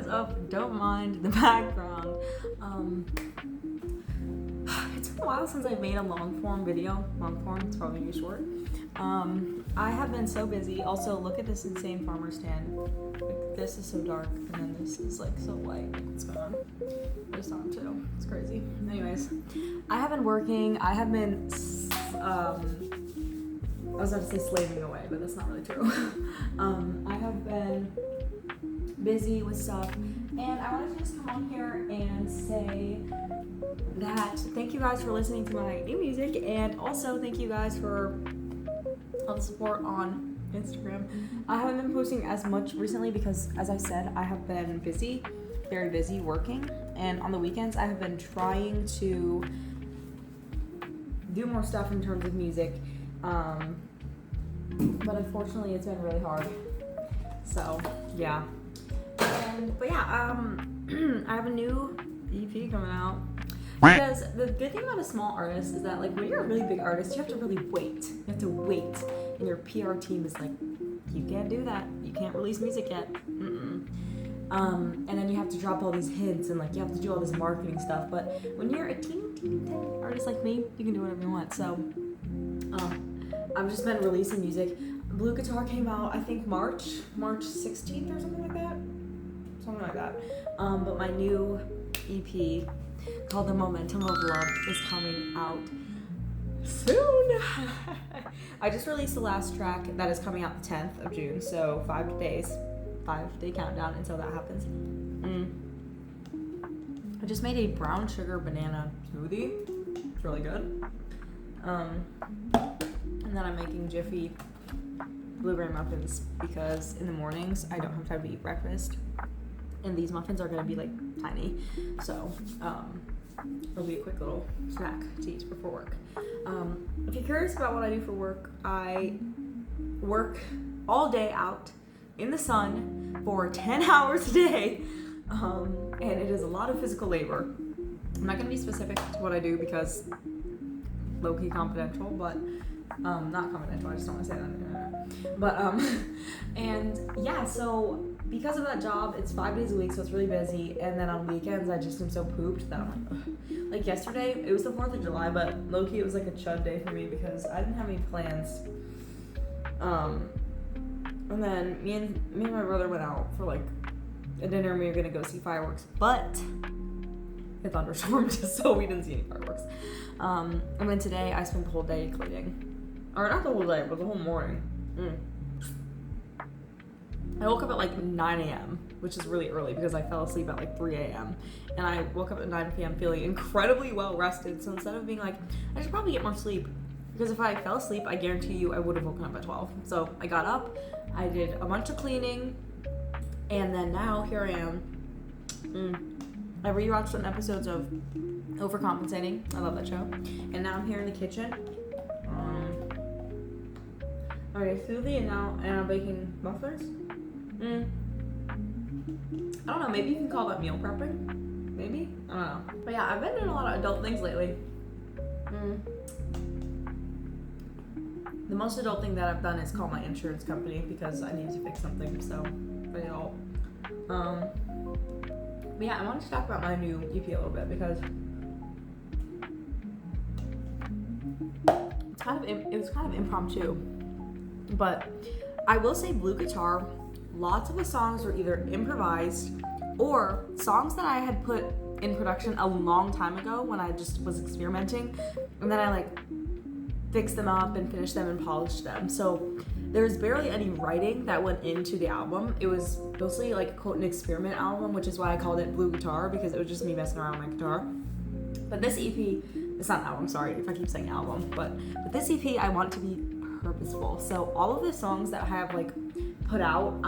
is up. Don't mind the background. It's been a while since I've made a long form video. Long form, it's probably gonna be short. I have been so busy. Also, look at this insane farmer stand. Like, this is so dark, and then this is like so light. Like, what's going on? This on too. It's crazy. Anyways, I have been working. I have been. I was about to say slaving away, but that's not really true. I have been busy with stuff, and I wanted to just come on here and say that thank you guys for listening to my new music, and also thank you guys for all the support on Instagram. I haven't been posting as much recently because, as I said, I have been busy, very busy working, and on the weekends I have been trying to do more stuff in terms of music. But unfortunately it's been really hard. So yeah. But yeah, I have a new EP coming out. Because the good thing about a small artist is that, like, when you're a really big artist, you have to really wait. You have to wait. And your PR team is like, you can't do that. You can't release music yet. And then you have to drop all these hints and, like, you have to do all this marketing stuff. But when you're a teeny artist like me, you can do whatever you want. So, I've just been releasing music. Blue Guitar came out, I think March 16th or something like that. But my new EP called The Momentum of Love is coming out soon. I just released the last track that is coming out the 10th of June, so 5 day countdown until that happens. I just made a brown sugar banana smoothie. It's really good. And then I'm making Jiffy blueberry muffins because in the mornings I don't have time to eat breakfast, and these muffins are gonna be like tiny, so it'll be a quick little snack to eat before work. If you're curious about what I do for work, I work all day out in the sun for 10 hours a day, and it is a lot of physical labor. I'm not gonna be specific to what I do because low-key confidential, but not confidential, I just don't want to say that on the internet. But and yeah, so because of that job, it's 5 days a week, so it's really busy, and then on weekends I just am so pooped that I'm like, ugh. Like yesterday, it was the 4th of July, but low-key it was like a chud day for me because I didn't have any plans. And then me and my brother went out for like a dinner, and we were gonna go see fireworks, but it thunderstormed, so we didn't see any fireworks. And then today I spent the whole day cleaning. Or not the whole day, but the whole morning. I woke up at like 9 a.m., which is really early because I fell asleep at like 3 a.m. And I woke up at 9 p.m. feeling incredibly well rested. So instead of being like, I should probably get more sleep, because if I fell asleep, I guarantee you I would have woken up at 12. So I got up, I did a bunch of cleaning, and then now here I am. I rewatched some episodes of Overcompensating. I love that show. And now I'm here in the kitchen. Okay, smoothie, and now I'm baking muffins. I don't know, maybe you can call that meal prepping. Maybe? I don't know. But yeah, I've been doing a lot of adult things lately. The most adult thing that I've done is call my insurance company because I need to fix something, so pretty adult. But yeah, I wanted to talk about my new EP a little bit because it was kind of impromptu. But I will say Blue Guitar, lots of the songs were either improvised or songs that I had put in production a long time ago when I just was experimenting, and then I like fixed them up and finished them and polished them. So there's barely any writing that went into the album. It was mostly like, quote, an experiment album, which is why I called it Blue Guitar, because it was just me messing around with my guitar. But this EP, it's not an album, sorry if I keep saying album, but this EP I want to be purposeful. So all of the songs that I have like put out,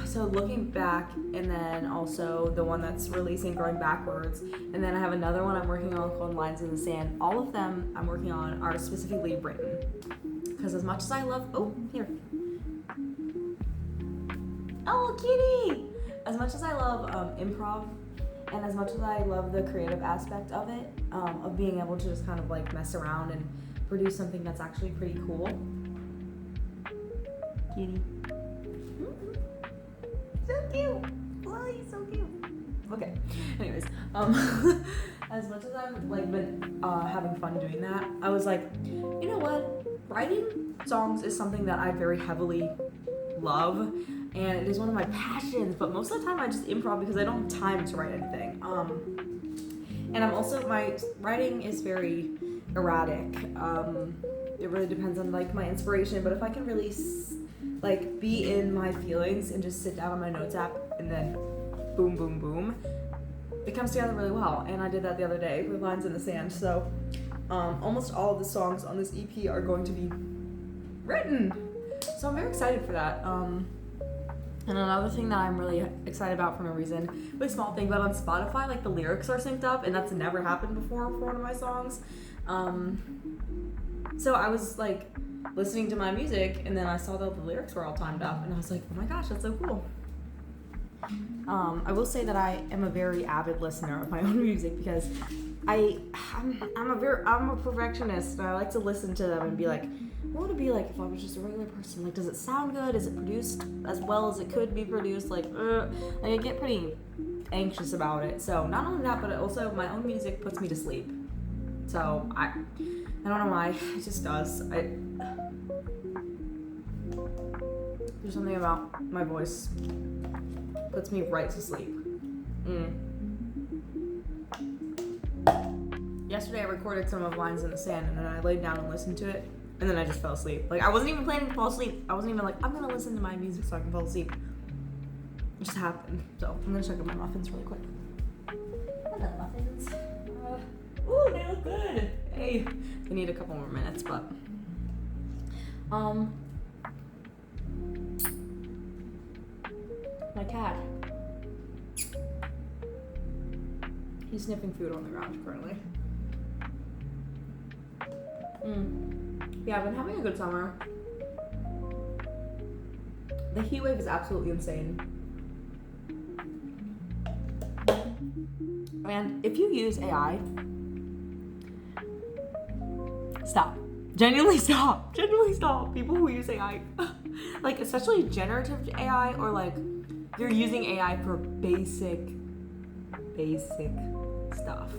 so Looking Back, and then also the one that's releasing Growing Backwards, and then I have another one I'm working on called Lines in the Sand. All of them I'm working on are specifically written, because as much as I love, kitty! As much as I love improv, and as much as I love the creative aspect of it, of being able to just kind of like mess around and produce something that's actually pretty cool. Kitty. As much as I've like been having fun doing that, I was like, you know what? Writing songs is something that I very heavily love, and it is one of my passions. But most of the time, I just improv because I don't have time to write anything. And I'm also my writing is very erratic. It really depends on like my inspiration. But if I can really like be in my feelings and just sit down on my notes app and then boom, boom, boom, it comes together really well. And I did that the other day with Lines in the Sand. So almost all of the songs on this EP are going to be written. So I'm very excited for that. And another thing that I'm really excited about for no reason, really small thing, but on Spotify, like the lyrics are synced up, and that's never happened before for one of my songs. So I was like listening to my music, and then I saw that the lyrics were all timed up, and I was like, oh my gosh, that's so cool. I will say that I am a very avid listener of my own music because I'm a perfectionist, and I like to listen to them and be like, what would it be like if I was just a regular person? Like, does it sound good? Is it produced as well as it could be produced? Like I get pretty anxious about it. So not only that, but also my own music puts me to sleep. So I don't know why, it just does. There's something about my voice puts me right to sleep. Yesterday I recorded some of Lines in the Sand, and then I laid down and listened to it, and then I just fell asleep. Like, I wasn't even planning to fall asleep. I wasn't even like, I'm gonna listen to my music so I can fall asleep. It just happened. So I'm gonna check out my muffins really quick. Hello, muffins. Ooh, they look good. Hey, they need a couple more minutes, but my cat. He's sniffing food on the ground currently. Yeah, I've been having a good summer. The heat wave is absolutely insane. And if you use AI, stop. Genuinely stop. Genuinely stop. People who use AI, like especially generative AI, or like you're using AI for basic stuff.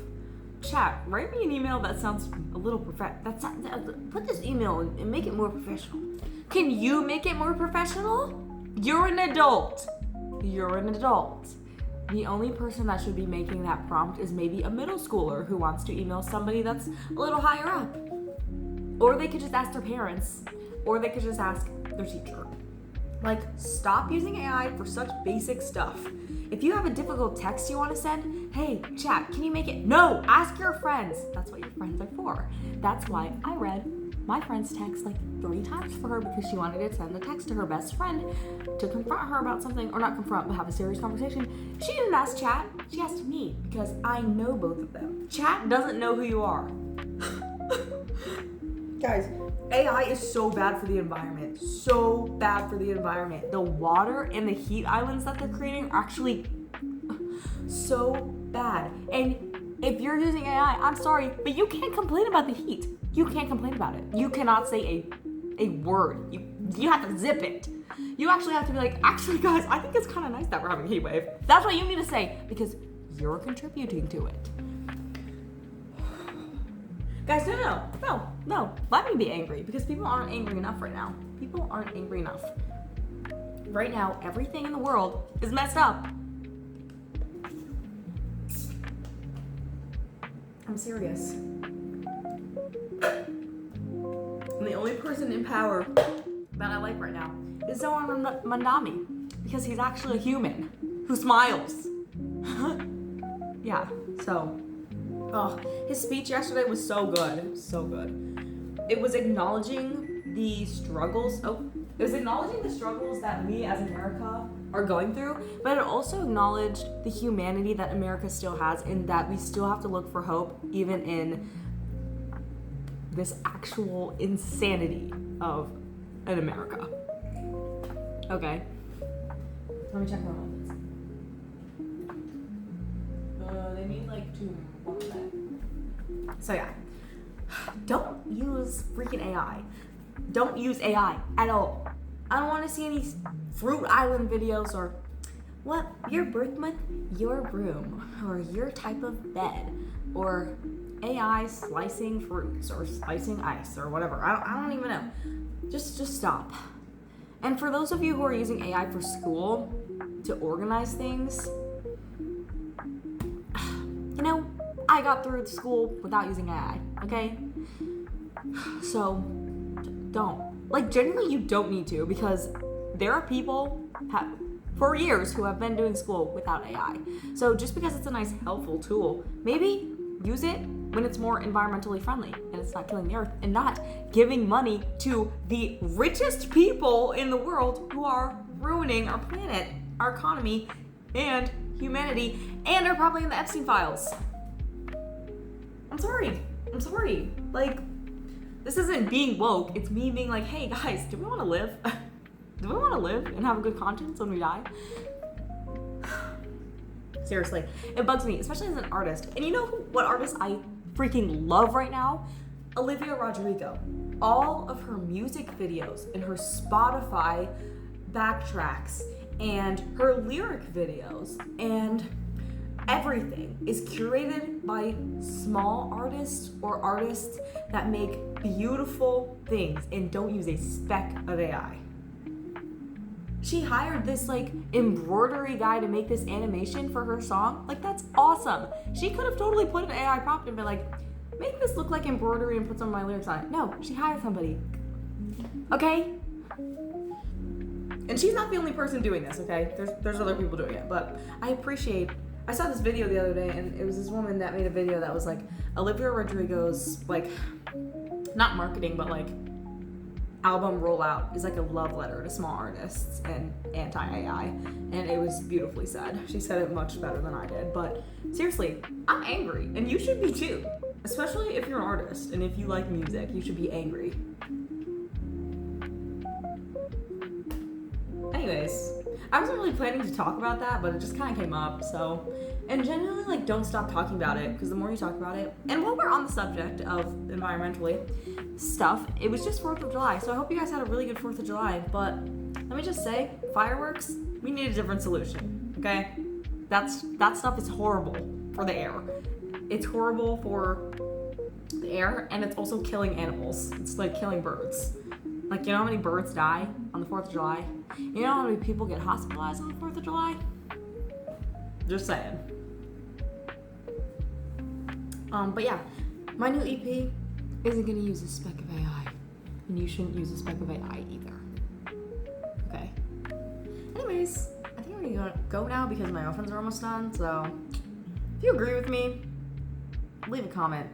Chat, write me an email that sounds a little put this email and make it more professional. Can you make it more professional? You're an adult. You're an adult. The only person that should be making that prompt is maybe a middle schooler who wants to email somebody that's a little higher up. Or they could just ask their parents, or they could just ask their teacher. Like, stop using AI for such basic stuff. If you have a difficult text you want to send, hey, chat, can you make it? No, ask your friends. That's what your friends are for. That's why I read my friend's text like 3 times for her, because she wanted to send a text to her best friend to confront her about something, or not confront, but have a serious conversation. She didn't ask chat, she asked me, because I know both of them. Chat doesn't know who you are. Guys, AI is so bad for the environment. So bad for the environment. The water and the heat islands that they're creating are actually so bad. And if you're using AI, I'm sorry, but you can't complain about the heat. You can't complain about it. You cannot say a word. You have to zip it. You actually have to be like, actually guys, I think it's kind of nice that we're having a heat wave. That's what you need to say, because you're contributing to it. Guys, no. Let me be angry, because people aren't angry enough right now. People aren't angry enough. Right now, everything in the world is messed up. I'm serious. And the only person in power that I like right now is Zohan Mandami, because he's actually a human who smiles. Yeah, so... Oh, his speech yesterday was so good. It was so good. It was acknowledging the struggles. It was acknowledging the struggles that we as America are going through, but it also acknowledged the humanity that America still has, and that we still have to look for hope even in this actual insanity of an America. Okay. Let me check my ones. They need like 2 more. So yeah, don't use freaking AI. Don't use AI at all. I don't want to see any Fruit Island videos or what your birth month, your room, or your type of bed, or AI slicing fruits or slicing ice or whatever. I don't even know. Just stop. And for those of you who are using AI for school to organize things, you know, I got through school without using AI, okay? So, don't. Like, genuinely, you don't need to, because there are people for years who have been doing school without AI. So just because it's a nice, helpful tool, maybe use it when it's more environmentally friendly and it's not killing the earth and not giving money to the richest people in the world who are ruining our planet, our economy, and humanity, and are probably in the Epstein files. I'm sorry. Like, this isn't being woke. It's me being like, hey guys, do we want to live? Do we want to live and have a good conscience when we die? Seriously, it bugs me, especially as an artist. And you know what artist I freaking love right now? Olivia Rodrigo. All of her music videos and her Spotify backtracks and her lyric videos and everything is curated by small artists or artists that make beautiful things and don't use a speck of AI. She hired this like embroidery guy to make this animation for her song. Like, that's awesome. She could have totally put an AI prompt and been like, make this look like embroidery and put some of my lyrics on it. No, she hired somebody. Okay? And she's not the only person doing this, okay? There's other people doing it, but I saw this video the other day, and it was this woman that made a video that was like Olivia Rodrigo's, like, not marketing, but like album rollout is like a love letter to small artists and anti-AI, and it was beautifully said. She said it much better than I did, but seriously, I'm angry, and you should be too. Especially if you're an artist, and if you like music, you should be angry. Anyways, I wasn't really planning to talk about that, but it just kind of came up, so. And generally, like, don't stop talking about it, because the more you talk about it, and while we're on the subject of environmentally stuff, it was just 4th of July, so I hope you guys had a really good 4th of July, but let me just say, fireworks, we need a different solution, okay? That stuff is horrible for the air. It's horrible for the air, and it's also killing animals. It's like killing birds. Like, you know how many birds die on the 4th of July? You know how many people get hospitalized on the 4th of July? Just saying. But yeah, my new EP isn't gonna use a speck of AI. And you shouldn't use a speck of AI either. Okay. Anyways, I think I'm gonna go now because my muffins are almost done, so if you agree with me, leave a comment.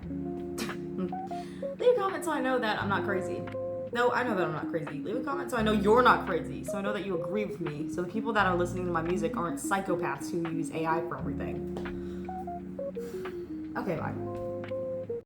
Leave a comment so I know that I'm not crazy. No, I know that I'm not crazy. Leave a comment so I know you're not crazy, so I know that you agree with me, so the people that are listening to my music aren't psychopaths who use AI for everything. Okay, bye.